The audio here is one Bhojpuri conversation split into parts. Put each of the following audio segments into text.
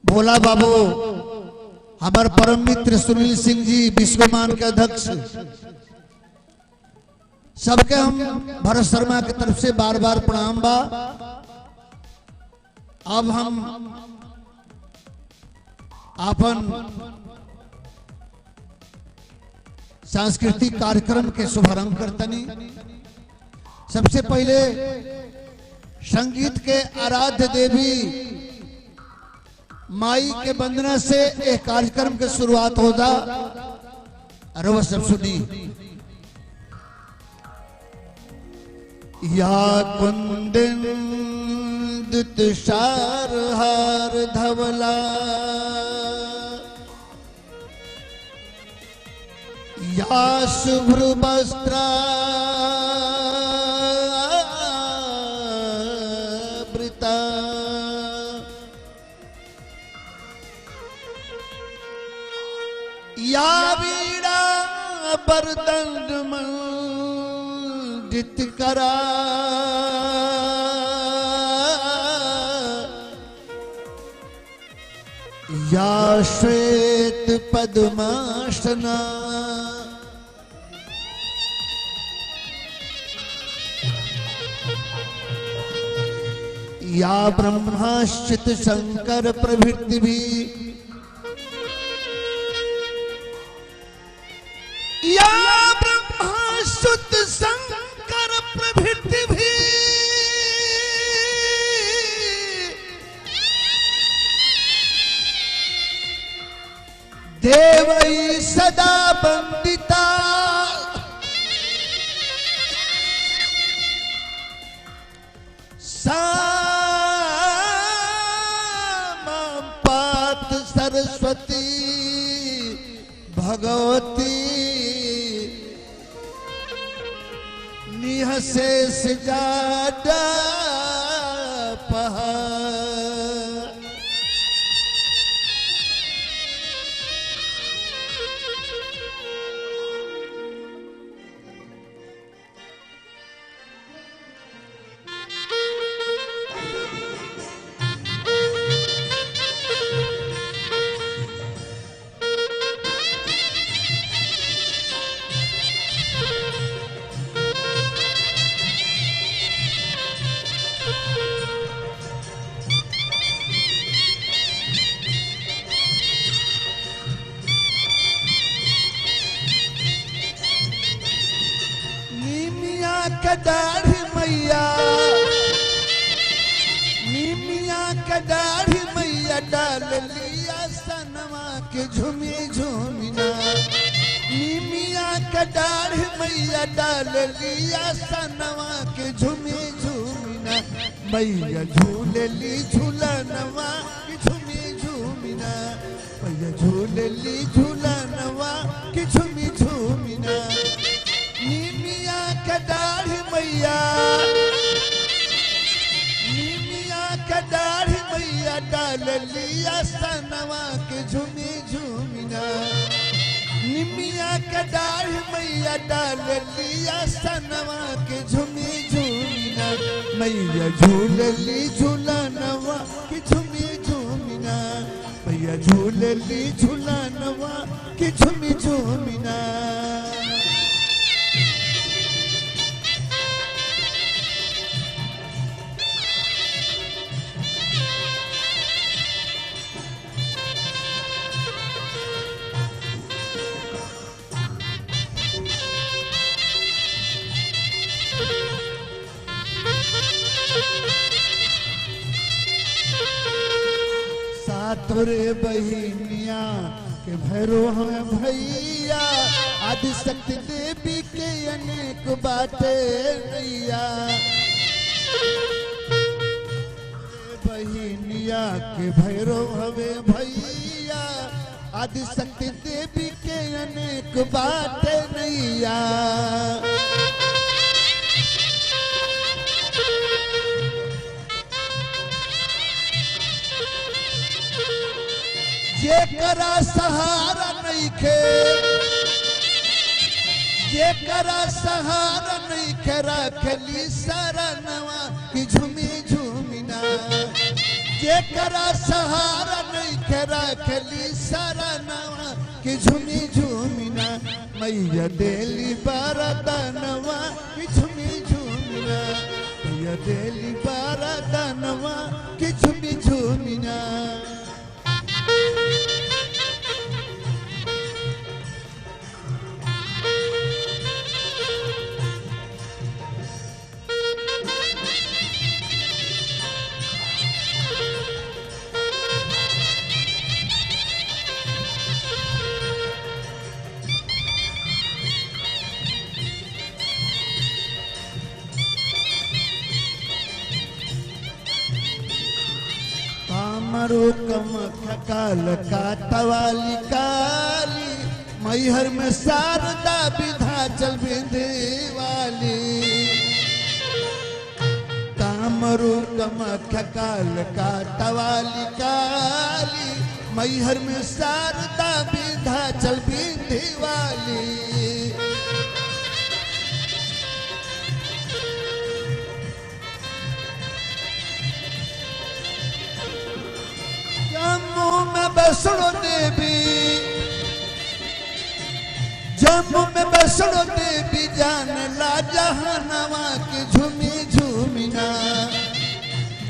भोला बाबू हमारे परम मित्र सुनील सिंह जी विश्वमान के अध्यक्ष सबके हम भरत शर्मा की तरफ से बार बार प्रणाम बा। अब हम अपन सांस्कृतिक कार्यक्रम के शुभारंभ करतनी। सबसे पहले संगीत के आराध्य देवी माई के वंदना से एक कार्यक्रम की शुरुआत होगा। अरे वो सब सुनी। या कुंदन तुषार हार धवला या शुभ्र वस्त्रा या वीणा बरदंड मंडित करा या श्वेत पद्मासना या ब्रह्माश्चित शंकर प्रभृति भी या ब्रह्माश्चित शंकर प्रभृति भी देवै सदा वंदिता सामां पात सरस्वती भगवती निहशेष जाडा पहा। दाढ़ी मैया नीमिया का दाढ़ी मैया डाल लिया सनवा के झूमी झूमिना। नीमिया का दाढ़ी मैया डाल लिया सनवा के झूमी झूमिना। मैया झूलली झूलनवा की झूमी झूमिना। मैया झूलली झूलनवा की झूमी झूमिना। नीमिया का दाढ़ी मैया नीमिया का दाढ़ी मैया डाल लिया सनवा के झूमी झूमिना। नीमिया का दाढ़ी मैया डाल लिया सनवा के झूमी झूमिना। मैया झूलली झूलनवा की झूमी झूमिना। मैया झूलली झूलनवा की झूमी झूमिना। तोरे बहिनिया के भैरो हैं भैया। आदि शक्ति देवी के अनेक बाटे नैया। बहिनिया के भैरो हवे भैया। आदि शक्ति देवी के अनेक बाटे नैया। जेकरा सहारा नइखे जेकरा सहारा नइखे रखली शरणवा की झूमी झूमिना। जेकरा सहारा नहीं के रखली सरनवा कि झूमी झूमिना मैया देली बरदनवा कि झूमी झूमिना मैया देली बरदनवा कि झूमी झूमिना कामरू कमख्या काल काटवाली काली मैहर में शारदा विंध्याचल विंध्यवाली कामरू कमख्या काल काटवाली काली मैहर में शारदा विंध्याचल विंध्यवाली जम्मू में वैष्णो देवी जम्मू में वैष्णो देवी जान ला जहानवा की झूमी झूमिना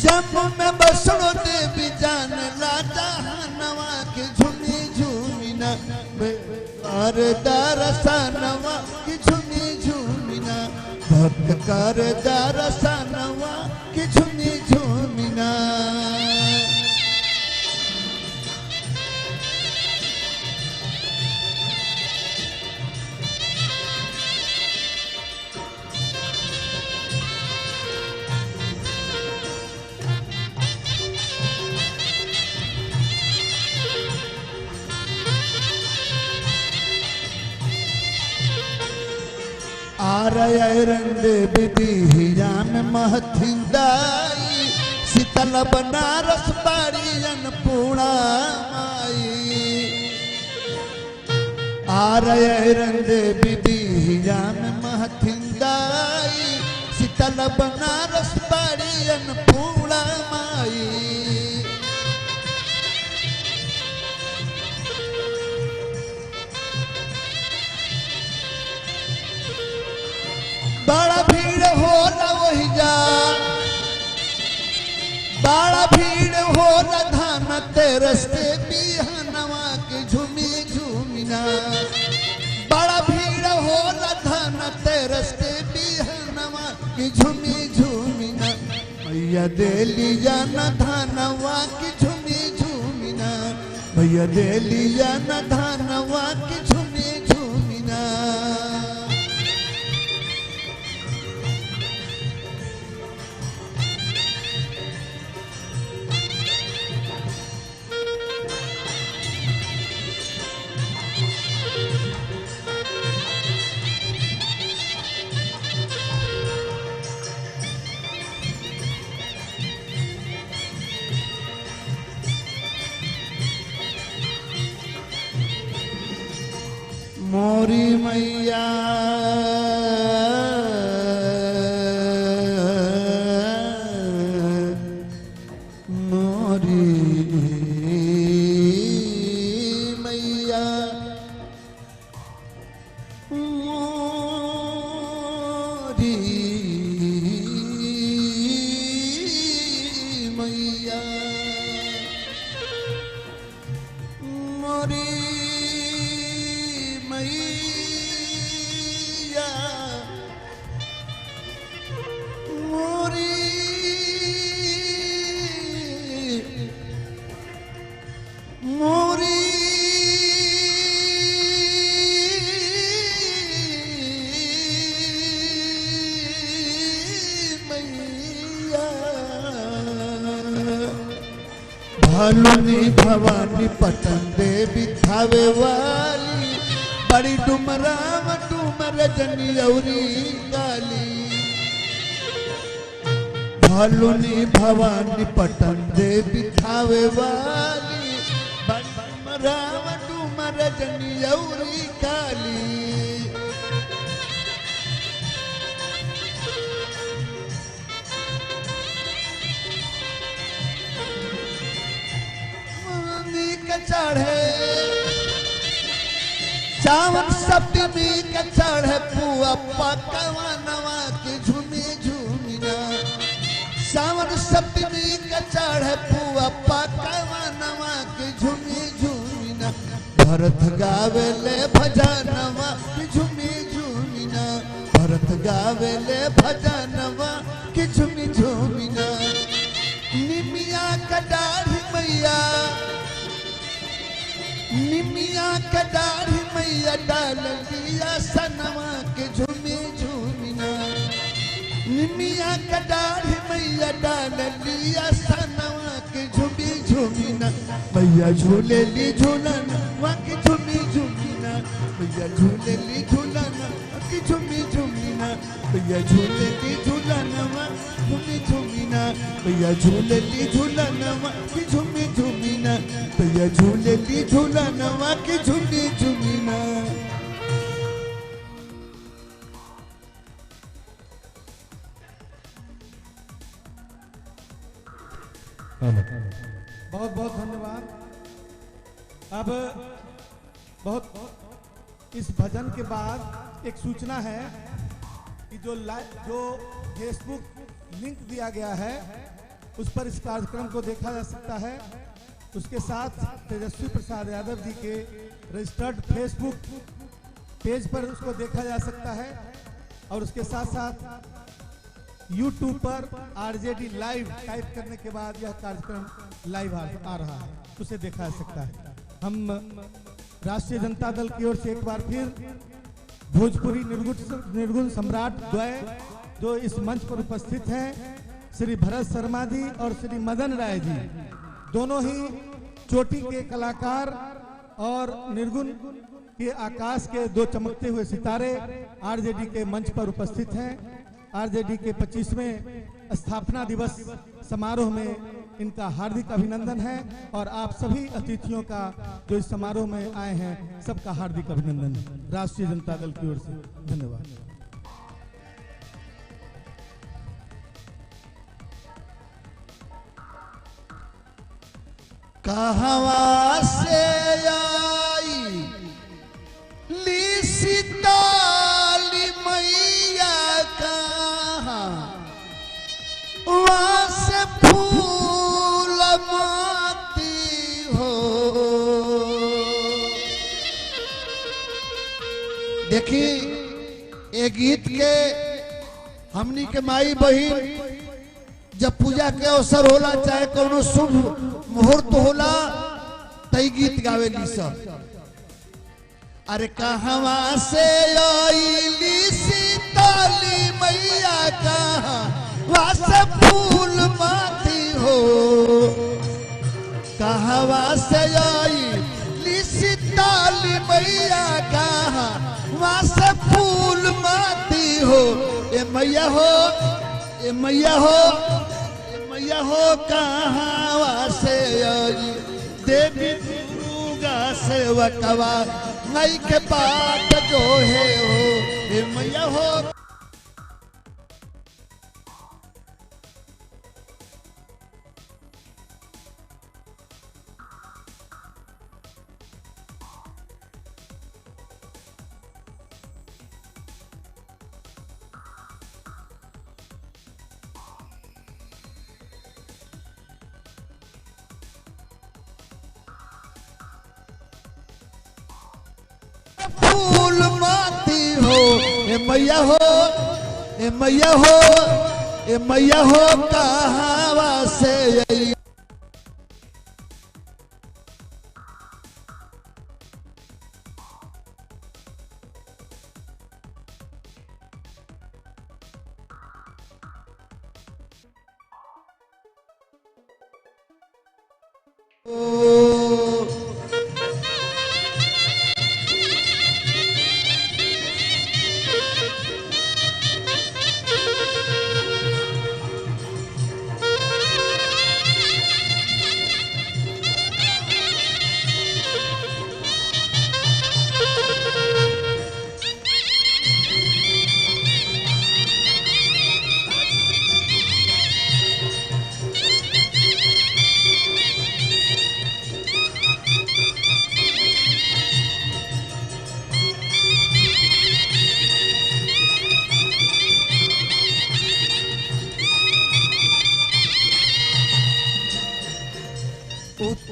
जम्मू में वैष्णो देवी जान ला जहानवा की झूमी झूमिना कर दर्शनवा की झूमी झूमिना भक्त कर दर्शनवा की झूमी झूमिना आरयरंदे बिबिया में महथिंदाई शीतल बनारस बाड़ी अन्नपूर्णा माई आरयरंदे बिबिया में महथिंदाई शीतल बनारस बाड़ी अन्नपूर्णा माई बड़ा भीड़ होला वही जा बड़ा भीड़ होला धाम तेरस के बिहनवा के झूमी झूमिना बड़ा भीड़ होला धाम तेरस के बिहनवा के झूमी झूमिना मैया देली जाना धानवा की झूमी झूमिना मैया देली जाना धानवा की झूमी झूमिना मोरी मैया मोरी मैया मोरी मैया मोरी मैया मोरी मोरी मैया भालुनी भवानी पटन देवी थावे वाली बड़ी डुमराव डुमर जनी औरी काली भालुनी भवानी पटन देवी थावे वाली बड़ी डुमराव डुमर जनी औरी काली के चढ़े, सावन सप्तमी के चढ़े पुआ पकवानवा के झूमी झूमिना। सावन सप्तमी के चढ़े पुआ पकवानवा के झूमी झूमिना। भरत गावेले भजनवा के झूमी झूमिना। भरत गावेले भजनवा के झूमी झूमिना। निमिया का दाढ़ी मैया, निमिया का दाढ़ी मैया डाल लिया सनवा के झूमी झूमिना। निमिया का दाढ़ी मैया डाल लिया सनवा के झूमी झूमिना। मैया झूले ली झूलन वहाँ की झूमी झूमिना। मैया झूले ली झूलन की झूमी झूमिना। मैया झूले ली झूलन वहाँ झूमी झूमिना। मैया झूले ली झूलन वहाँ की झूमी झूमिना। मैया झूले ली झूलन वहाँ की झूमी झूमिना। बहुत बहुत धन्यवाद। अब बहुत इस भजन के बाद एक सूचना है कि जो फेसबुक लिंक दिया गया है उस पर इस कार्यक्रम को देखा जा सकता है। उसके साथ तेजस्वी प्रसाद यादव जी के रजिस्टर्ड फेसबुक पेज पर उसको देखा जा सकता है और उसके साथ साथ YouTube पर RJD लाइव टाइप करने के बाद यह कार्यक्रम लाइव आ रहा है, उसे देखा जा सकता है। हम राष्ट्रीय जनता दल की ओर से एक बार फिर भोजपुरी निर्गुण सम्राट द्वय जो इस मंच पर उपस्थित हैं, श्री भरत शर्मा जी और श्री मदन राय जी, दोनों ही चोटी के कलाकार और निर्गुण के आकाश के दो चमकते हुए सितारे RJD के मंच पर उपस्थित हैं। RJD के 25वें स्थापना दिवस समारोह में इनका हार्दिक अभिनंदन है और आप सभी अतिथियों का जो इस समारोह में आए हैं सबका हार्दिक अभिनंदन है राष्ट्रीय जनता दल की ओर से। धन्यवाद। कहवा से आई ली सीताली मैया कहाँ, वहाँ से फूल माती हो। देखी ये गीत के हमनी के माई बहिन जब पूजा के अवसर होला चाहे कोनो शुभ मुहूर्त होला तई गीत गावेली सब। अरे कहवा से आईली सीताली मैया कहाँ, वहाँ से फूल माती हो। कहवा से आईली सीताली मैया कहाँ, वहाँ से फूल माती हो। ए मैया हो, ए मैया हो, ए मैया हो, कहवा से आई देवी दुर्गा सेवकवा मई के बात जो है हो। ए मैया हो, फूल माती हो। ए मैया हो, ए मैया हो, ए मैया हो, कहवा से आई।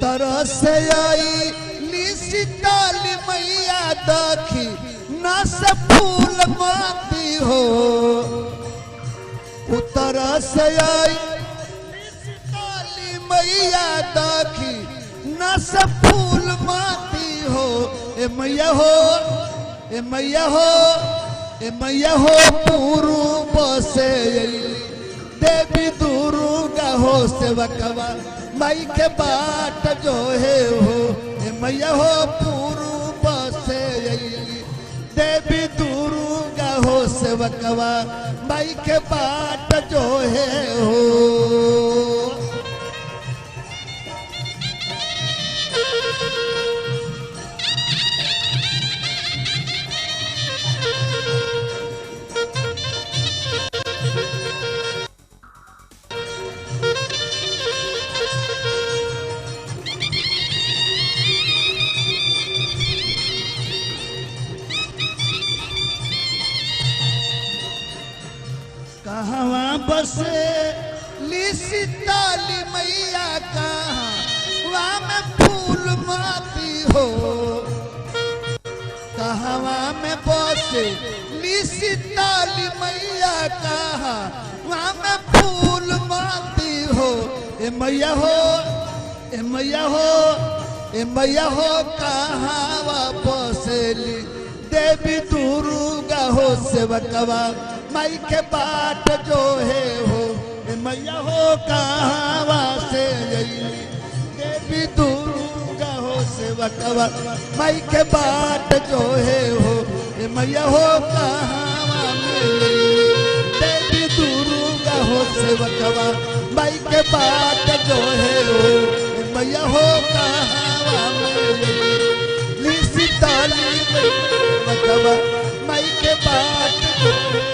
उतर से आई शीतली मैया दखी न से फूल माती हो उतर से आई शीतली मैया दखी न से फूल माती हो ए मैया हो ए मैया हो ए मैया हो पूर्व से देवी दुर्गा हो सेवकवा माई के बाट जो है हो ए मैया हो पूर्व से देवी दुर्गा हो सेवकवा माई के बाट जो है हो कहाँ बसे शीतली मैया कहाँ वहाँ में फूल माती हो कहाँ में बसे शीतली मैया कहाँ वहाँ में फूल माती हो ए मैया हो ए मैया हो ए मैया हो कहाँ बसेली देवी दुर्गा हो सेवकवा माई के बाट जो है हो ए मैया हो कहाँ से देवी दुर्गा हो सेवकवा माई के बाट जो है हो ए मैया हो कहाँ देवी दुर्गा हो सेवकवा माई के बाट जो है हो ए मैया हो कहाँ शीतली सेवकवा माई के बाट जो है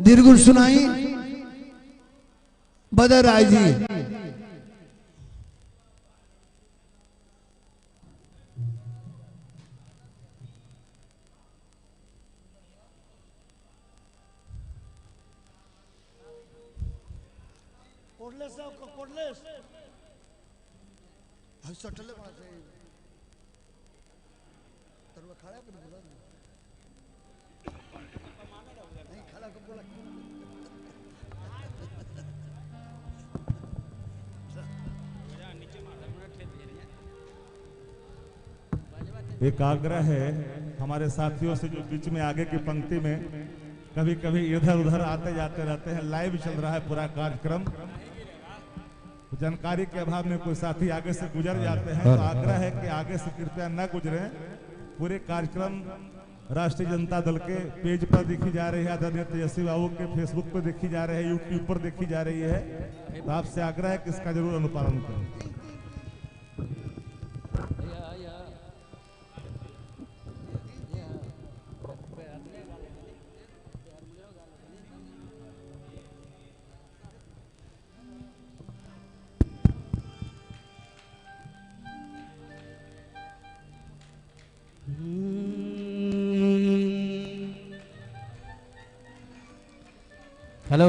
दीर्घ सुनाई बदर राय जी। सटले बड़ा से तरवा खड़ा कर बोला नहीं खड़ा कर बोला एक आग्रह है हमारे साथियों से जो बीच में आगे की पंक्ति में कभी कभी इधर उधर आते जाते रहते हैं। लाइव चल रहा है पूरा कार्यक्रम, जानकारी के अभाव में कोई साथी आगे से गुजर जाते हैं तो आग्रह है कि आगे से कृपया न गुजरें। पूरे कार्यक्रम राष्ट्रीय जनता दल के पेज पर देखी जा रही है, आदरणीय तेजस्वी बाबू के फेसबुक पर देखी जा रही है, यूट्यूब पर देखी जा रही है। तो आपसे आग्रह है कि इसका जरूर अनुपालन करें। हेलो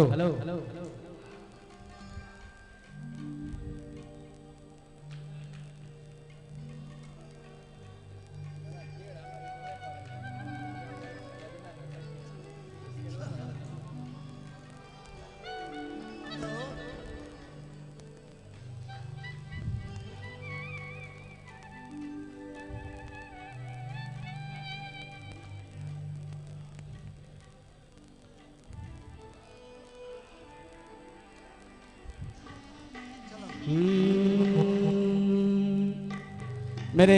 मेरे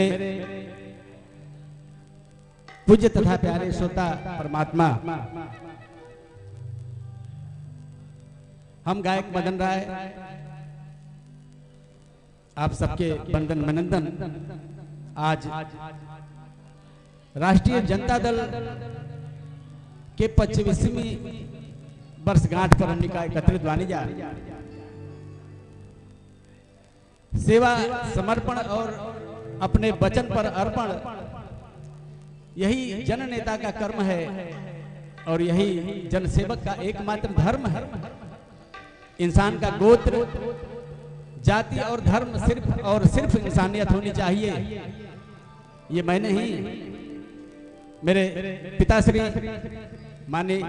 पूज्य तथा प्यारे श्रोता परमात्मा, हम गायक मदन राय आप सबके वंदन मनंदन आज राष्ट्रीय जनता दल के 25वीं वर्षगांठ पर हमने का एकत्रित वानी जा सेवा समर्पण और अपने वचन पर अर्पण, यही जन नेता का कर्म है और यही जनसेवक का एकमात्र धर्म है। इंसान का गोत्र, जाति और धर्म सिर्फ और सिर्फ इंसानियत होनी चाहिए। ये मैं नहीं, मेरे पिताश्री माननीय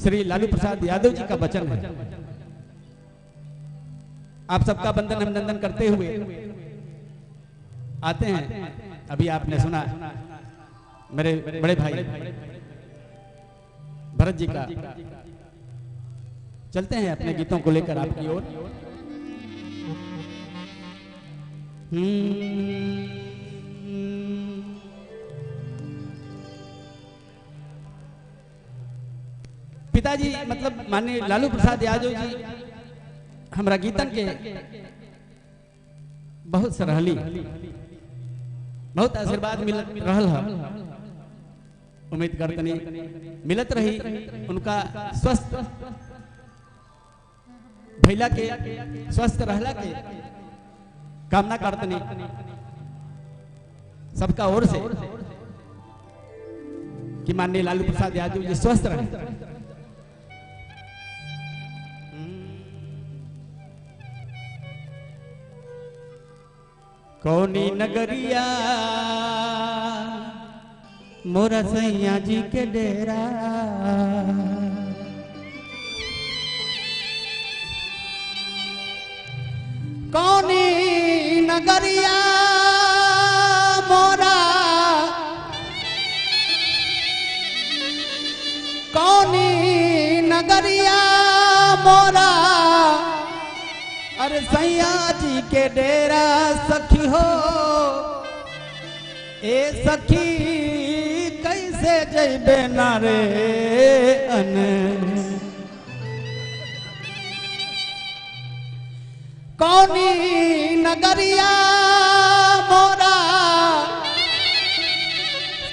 श्री लालू प्रसाद यादव जी का वचन है। आप सबका वंदन अभिनंदन करते हुए आते हैं। अभी आपने सुना मेरे बड़े भाई भरत जी का। चलते हैं अपने गीतों को लेकर आपकी ओर। पिताजी मतलब माननीय लालू प्रसाद यादव जी हमरा गीतन के बहुत सरहली, बहुत आशीर्वाद मिलत रहल है। उम्मीद करतनी मिलत रही। उनका स्वस्थ भैला के, स्वस्थ रहला के कामना करतनी सबका ओर से कि माननीय लालू प्रसाद यादव जी स्वस्थ रहे। कौनी नगरिया मोरा सैया जी के डेरा, कौनी नगरिया मोरा, कौनी नगरिया मोरा, अरे सैया जी के डेरा सखी हो। ए सखी कैसे जैबे नारे अन, कौनी नगरिया मोरा,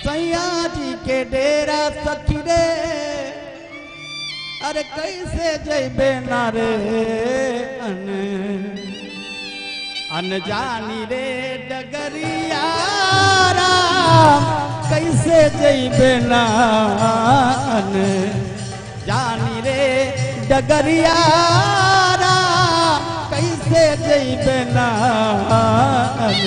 सैया जी के डेरा सखी रे, अरे कैसे जैबे नारे अन, अनजानी रे डगरिया राम, कैसे जैबे ना अन, जानी रे डगरिया राम, कैसे जैबे ना अन।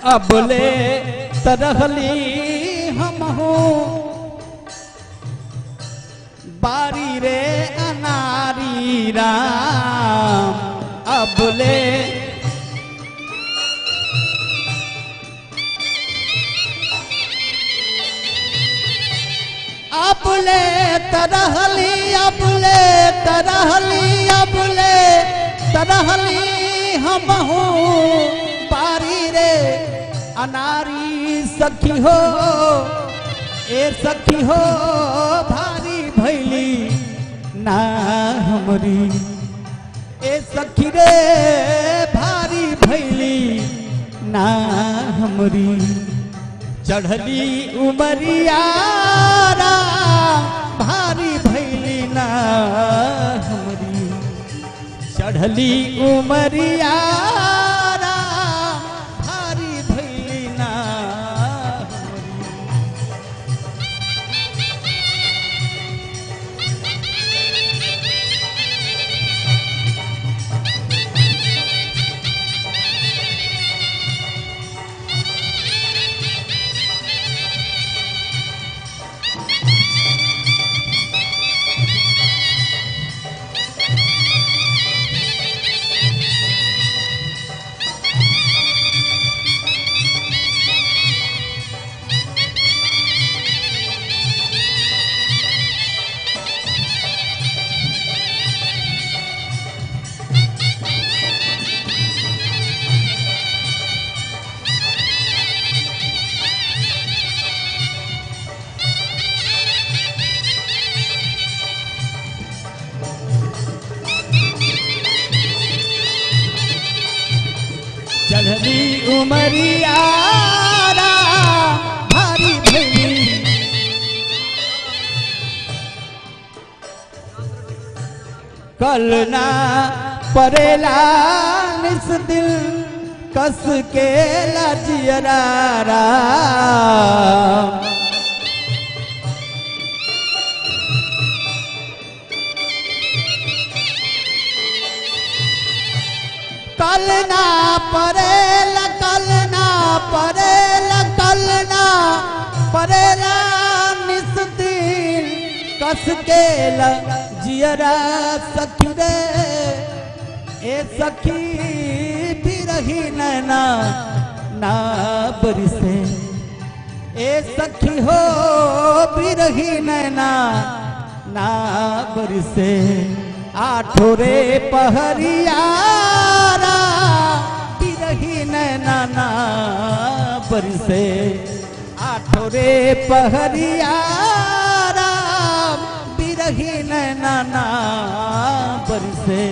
अबले तरहली हम हूँ बारी रे अनारी राम, अबले अबले तरहली अबले तरहली अबले तरहली हम पारी रे अनारी सखी हो ए सखी हो भारी भैली ना हमरी ए सखी रे भारी भैली ना हमरी चढ़ली उमरियारा भारी भैली ना हमरी चढ़ली उमरियारा भारी भैली ना चढ़ली उमरियारा भारी भैली कल ना परेला निस दिल कस के लजियरारा कल ना परेला कल ना परेला कल ना परेला निस दिल कस के जियरा सखी रे ए सखी भी रही नैना ना बरसे ए सखी हो भी रही नैना ना बरसे आठोरे पहरियारा बिरही नैना ना बरसे आठोरे पहरियारा बिरही नैना ना बरसे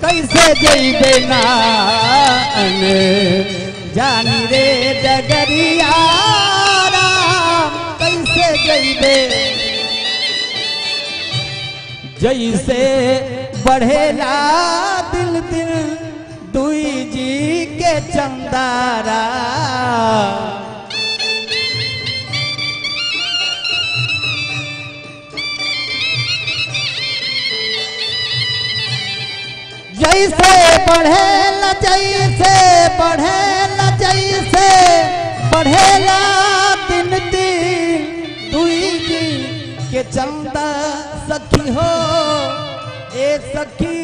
कैसे जइबे नान जानी रे डगरिया राम कैसे जइबे जैसे बढ़ेला दिल दिल दुई जी के चंदारा जैसे बढ़ेला जैसे बढ़ेला जैसे बढ़ेला दिन दिन दुई जी के चंदा सखी हो ए सखी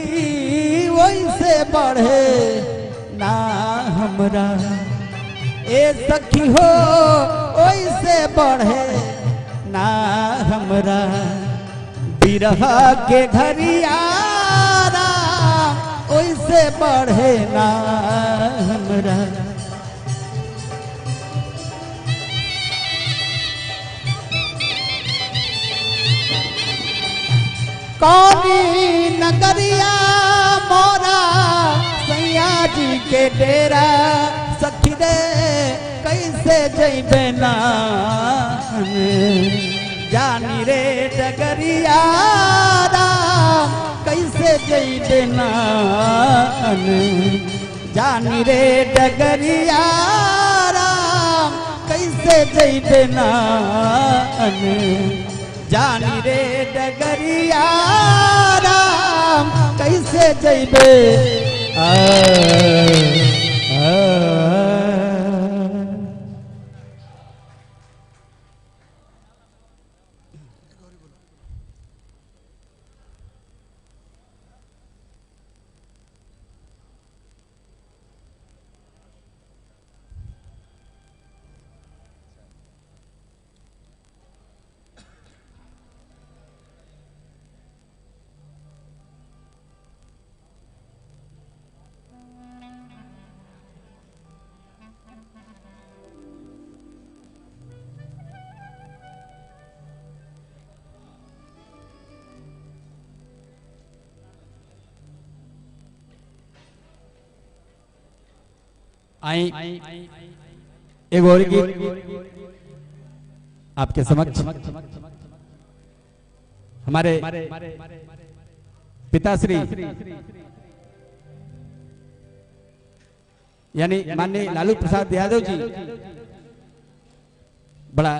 वैसे बढ़े ना हमरा ए सखी हो वैसे बढ़े ना हमरा बिरह के घरियारा वैसे बढ़े ना हमरा कौनी नगरिया मोरा सैया जी के डेरा सखी रे कैसे कैसे जइबे नान जानी रे डगरिया राम कैसे जइबे नान जानी रे डगरिया राम कैसे जइबे नान जानी रे डगरिया राम कैसे जइबे आई एक और गीत आपके समक्ष हमारे पिताश्री यानी माननीय लालू प्रसाद यादव जी बड़ा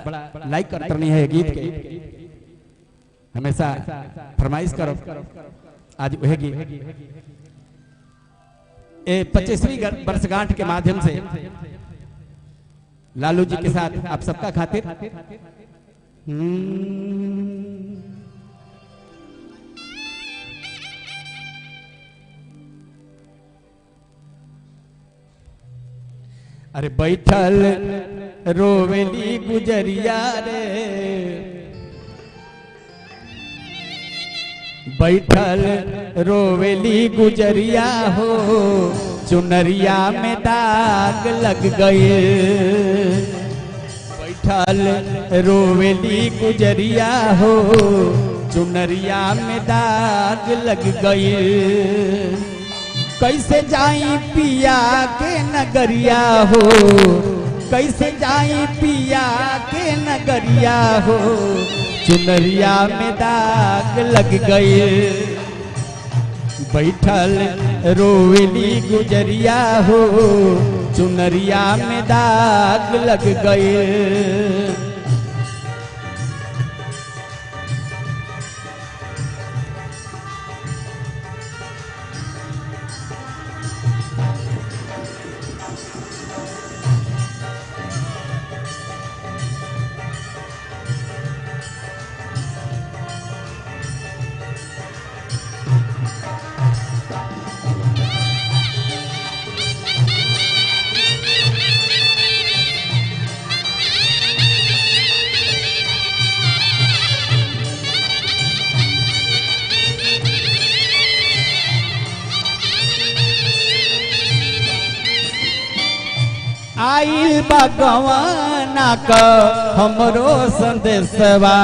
लाइक करनी है गीत के हमेशा फरमाइश करो आज वह गीत 25वीं वर्षगांठ के माध्यम से लालू जी के साथ आप सबका खातिर अरे बैठल रोवेली गुजरिया रे बैठल रोवेली गुजरिया हो चुनरिया में दाग लग गए बैठल रोवेली गुजरिया हो चुनरिया में दाग लग गए कैसे जाई पिया के नगरिया हो कैसे जाई पिया के नगरिया हो चुनरिया में दाग लग गए बैठल रोवेली गुजरिया हो चुनरिया में दाग लग गए आइल भगवाना का हमरो संदेशवा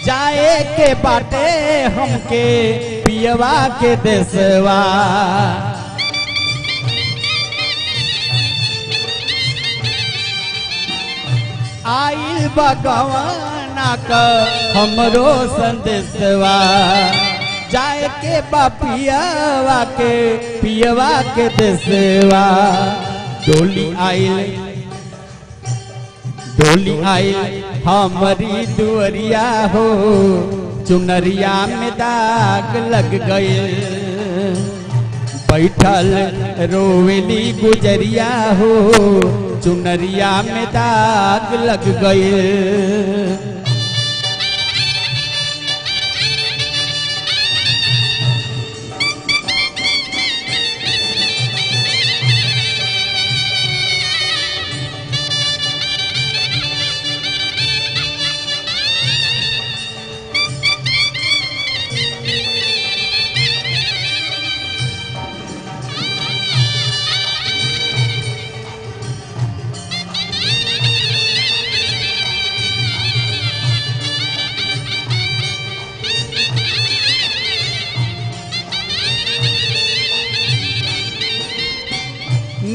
जाए के बाटे हमके पियवा के देशवा आइल भगवाना का हमरो संदेशवा जाए के बापियावा के पियवा के देशवा डोली आइल हमारी दुअरिया हो चुनरिया में दाग लग गए बैठल रोवेली गुजरिया हो चुनरिया में दाग लग गए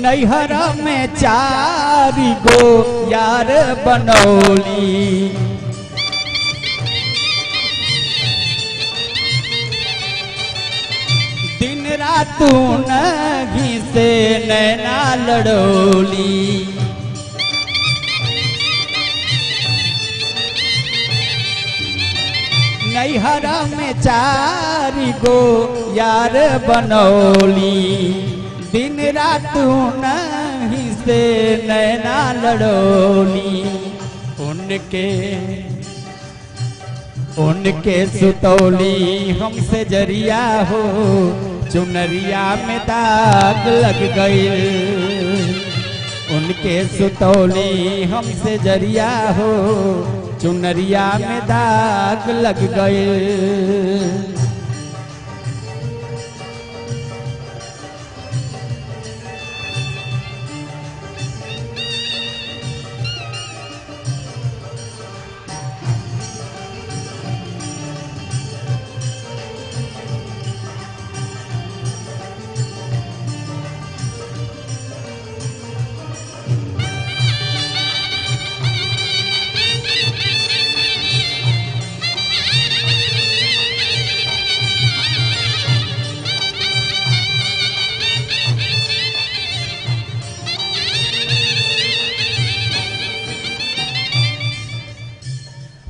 नैहर में चारी गो यार बनौली, दिन रात नहीं से नैना लड़ोली। नैहर में चारी गो यार बनौली, दिन रात नहीं से नैना लड़ोली। उनके सुतौली हमसे जरिया हो, चुनरिया में दाग लग गई। उनके सुतौली हमसे जरिया हो, चुनरिया में दाग लग गए।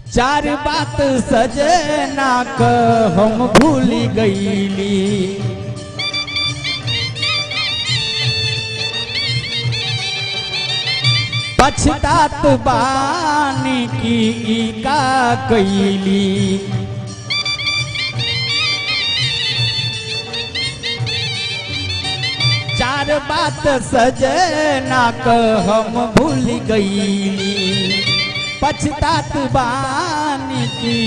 चार बात सजना क हम भूल गईली, पछतात बानी की का कैली। चार बात सजना क हम भूल गईली, पछतात बानी की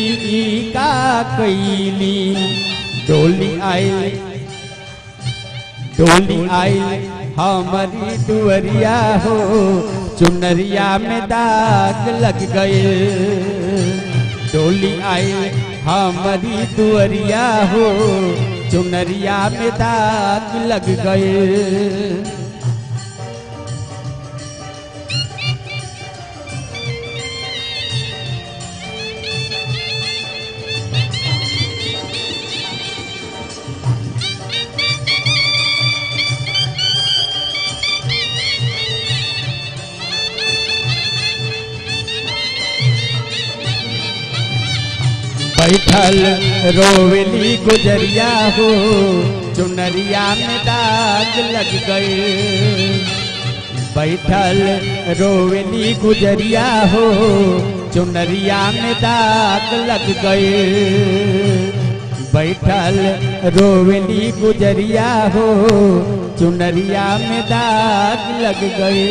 का कैली। डोली आई हमारी दुअरिया हो, चुनरिया में दाग लग गए। डोली आई हमारी दुअरिया हो, चुनरिया में दाग लग गए। बैठल रोवली गुजरिया हो, चुनरिया में दाग लग गए। बैठल रोवली गुजरिया हो, चुनरिया में दाग लग गए। बैठल रोवली गुजरिया हो, चुनरिया में दाग लग गए।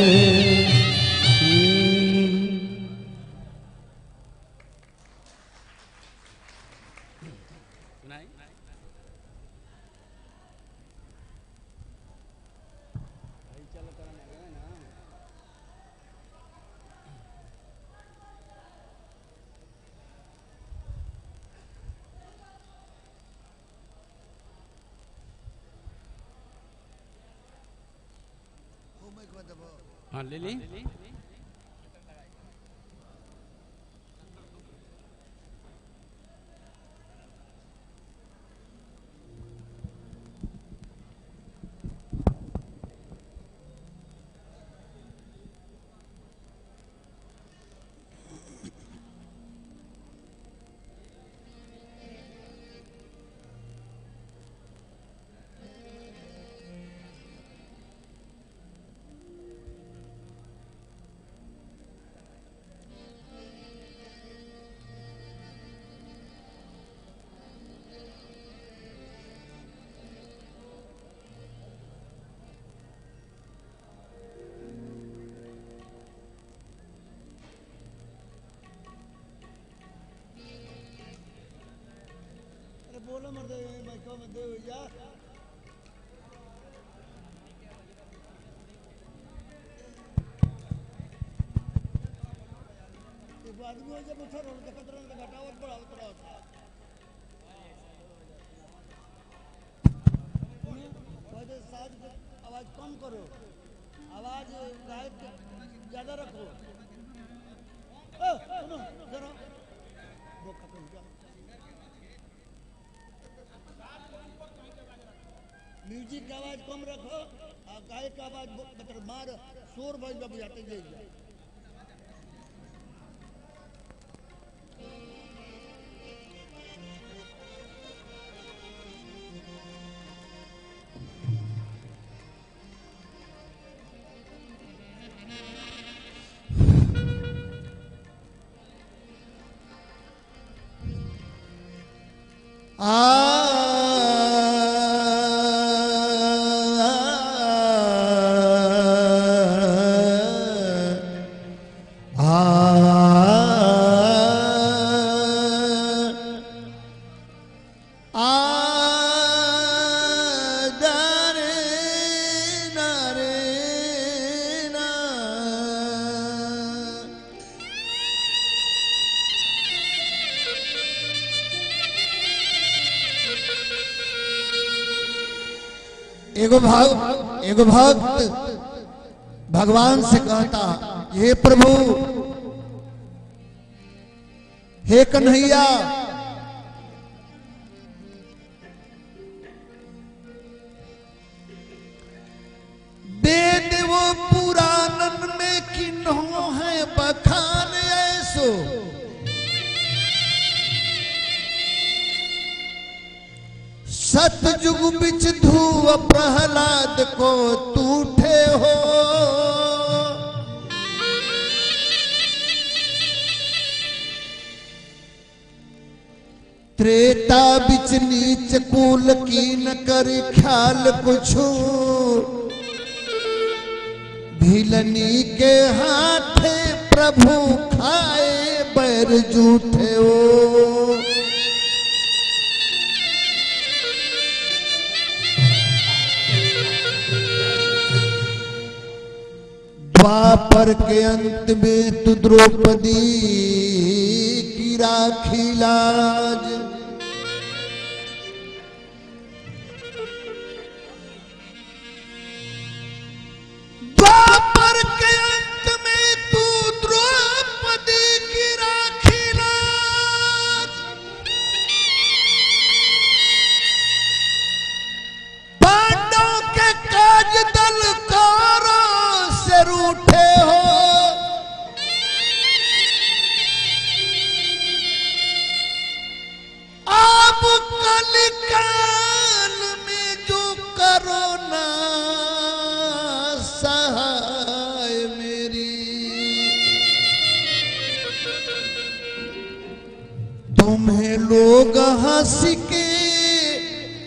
हाँ ले ली। बोलो मर्द माइको में दे भैया एक आदमी हो जब उठा रोल के कतरन का घटावत बढ़ावत रहा पहले साज आवाज कम करो आवाज गायक ज्यादा रखो। सुनो जरा वो खत्म हो जाओ। म्यूजिक की आवाज कम रखो और गायक की आवाज मतलब मार शोर भाई बजाते जाइए। एगो भक्त भगवान से कहता, हे प्रभु, हे कन्हैया, वेद वो पुराणन में किन्हों है बखान ऐसो, सतयुग बिच धुआ प्रहलाद को तूठे हो, त्रेता बिच नीच कुल की न कर ख्याल कुछ, भिलनी के हाथे प्रभु खाए बैर जूठे हो। द्वापर के अंत में तु द्रौपदी की राखी लाज, द्वापर के अंत में तू द्रौपदी की राखी लाज, पांडवों के काज दल से रूठे हो, आप कलिकाल में जो करोना सहाय मेरी, तुम्हें लोग हंस के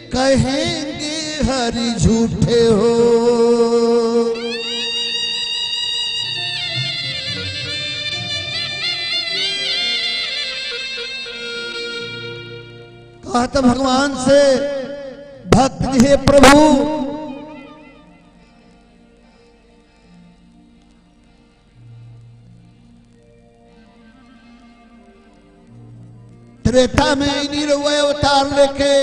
कहेंगे हरि झूठे हो। कहता भगवान से भक्त, हे प्रभु, त्रेता में इन्हीं रुए अवतार लेके,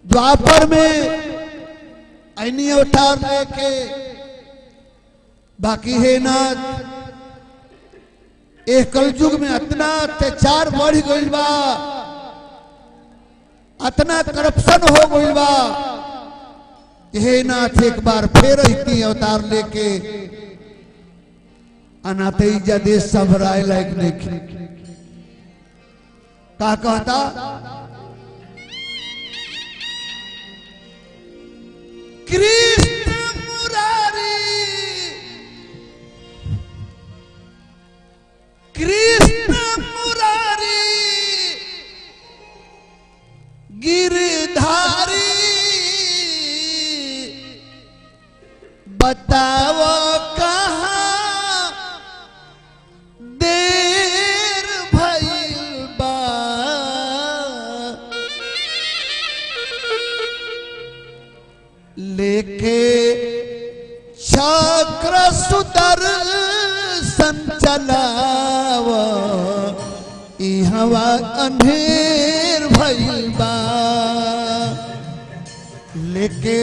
द्वापर में इन्हीं अवतार लेके, बाकी है नाथ एक कलयुग में इतना अत्याचार बढ़ गइल बा, इतना करप्शन हो गइल बा, हे नाथ एक बार फिर इतनी अवतार लेके अनाथईजा देश संभराए लायक नहीं। का कहता, कृष्ण मुरारी, कृष्ण मुरारी गिरधारी, बताओ कहाँ देर भइल बा, लेके चक्र सुदर्शन चलाव, इहवा अंधेर भइल बा, लेके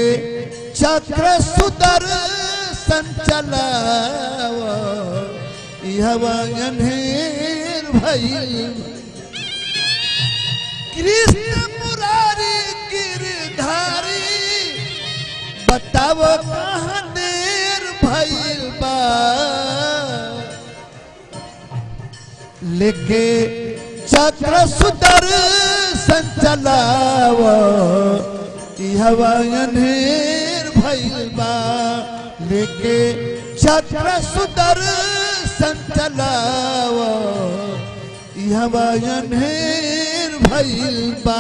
चक्र सुदर्शन चलाव इहवा अनहेर भइल कृष्ण मुरारी गिरधारी बताव कहाँ देर भइल बा लेके चक्र सुदर्शन चलाव इहवा अनहेर भइल बा लेके चक्र सुदर्शन चलाव इहवा अनहेर भइल बा।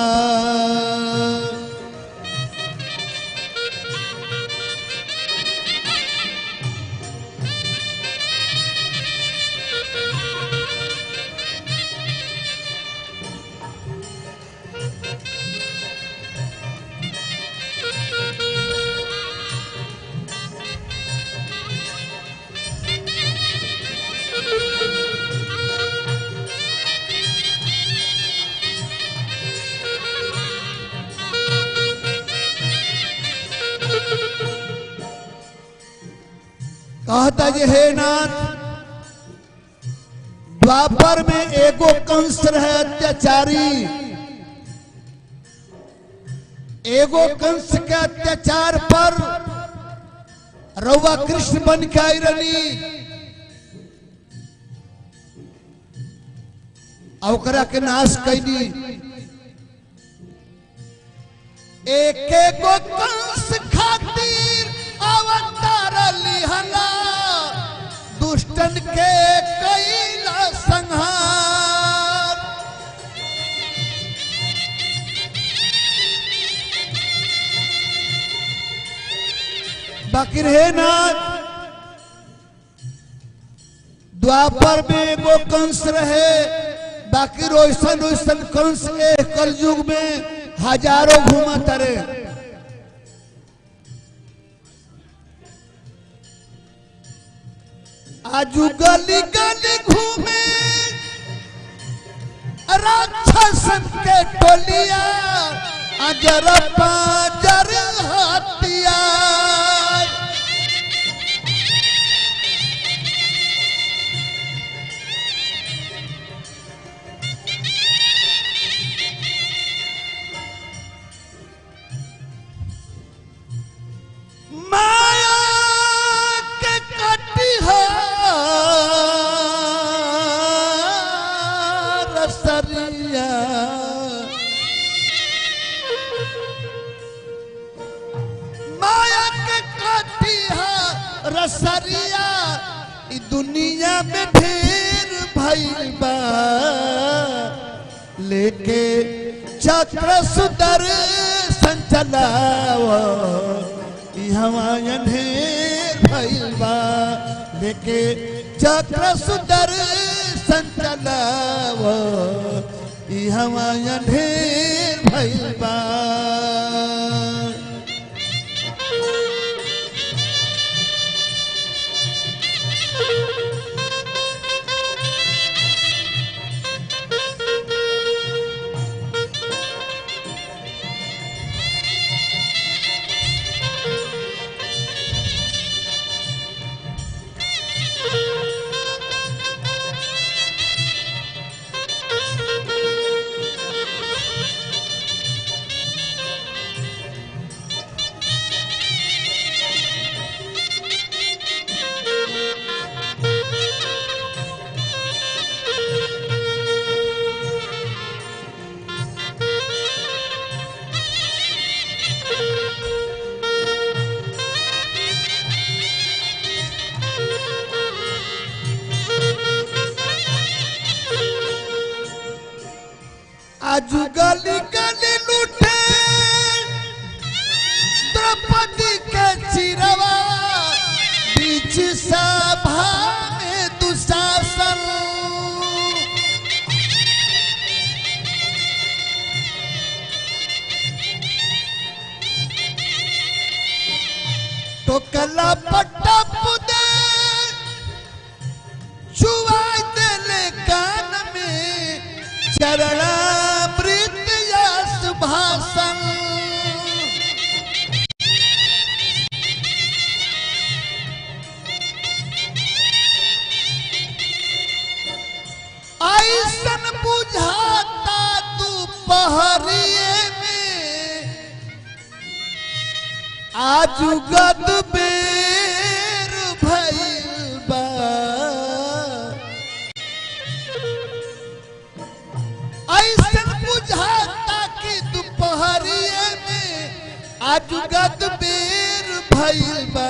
कहता जे हे नाथ द्वापर में एगो कंस रहे अत्याचारी एगो कंस के अत्याचार पर रउआ कृष्ण बन के आई रही ओकरा के नाश कैली एक एगो कंस खातिर अवतार लिहला दुष्टन के कैला संहार बाकी रहे नाथ द्वापर में एगो कंस रहे बाकी रोशन रोशन कंस एक कलयुग में हजारों घूमत रहे आजू गली गली घूमे राक्षस के टोलिया अजर पाजर हथियार माया के कटिहार रसरिया माया के कटिहार रसरिया ई दुनिया में ढेर भइल बा लेके चक्र सुदर्शन चलाव इहवा अनहेर भइल बा लेके चक्र सुदर्शन चलाव इहवा अनहेर भइल बा। आजू गली गली लूटे द्रौपदी के चिरवा बीच सभा में दुशासन तो कला पट्टा पुदे छुआ देले कान में चरणा आजू गद बेर भइल बा ऐसन बुझाता कि दोपहरिए में आजू गद बेर भइल बा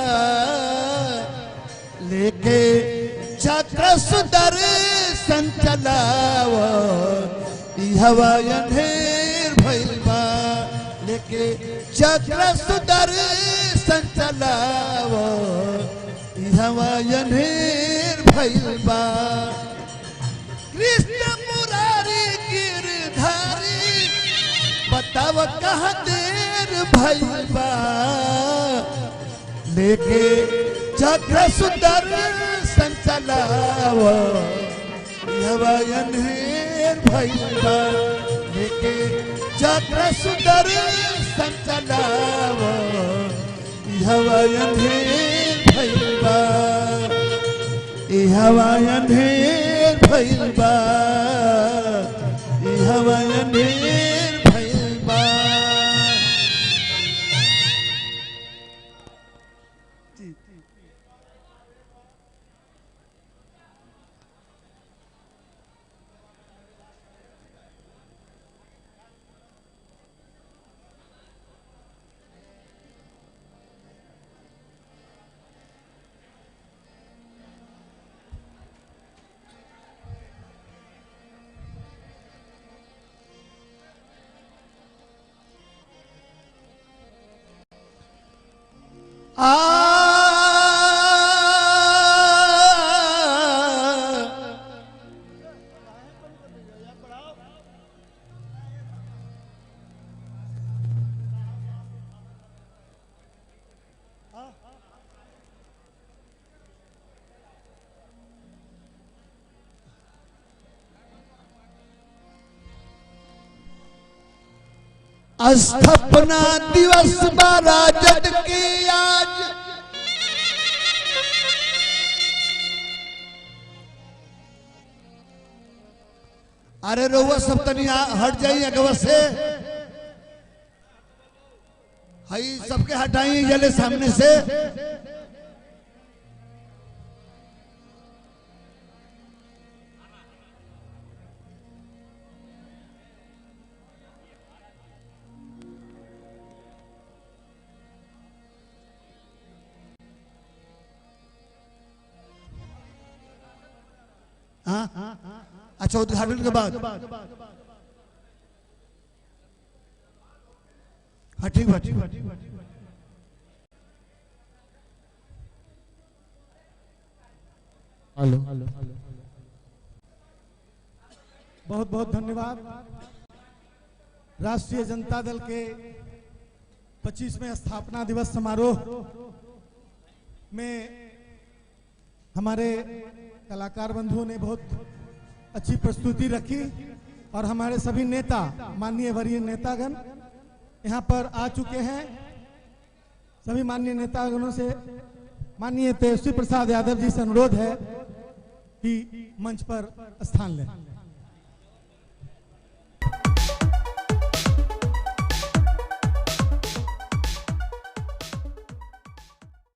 लेके चक्र सुदर्शन चलाव ई हवा अंधेर भइल बा लेके चक्र सुदर्शन चलाव ई हवा अंधेर भइल बा कृष्ण मुरारी गिरधारी बताव कहाँ देर भइल बा लेके चक्र सुदर्शन चलाव हवा अंधेर भइल बा लेके चक्र सुदर्शन चलाव हवा अंधेर भइल बा हवा अंधेर भइल बा हवा अंधेर भइल बा। स्थापना दिवस राजद के आज अरे रउआ सब तनी हट जाइए अगवा से हई सबके हटाइए जले सामने से अच्छा उद्घाटन के बाद हाँ ठीक है हेलो बहुत बहुत धन्यवाद। राष्ट्रीय जनता दल के 25वें स्थापना दिवस समारोह में हमारे कलाकार बंधुओं ने बहुत अच्छी प्रस्तुति रखी और हमारे सभी नेता माननीय वरीय नेतागण यहाँ पर आ चुके हैं। सभी माननीय नेतागणों से माननीय तेजस्वी प्रसाद यादव जी से अनुरोध है कि मंच पर स्थान लें।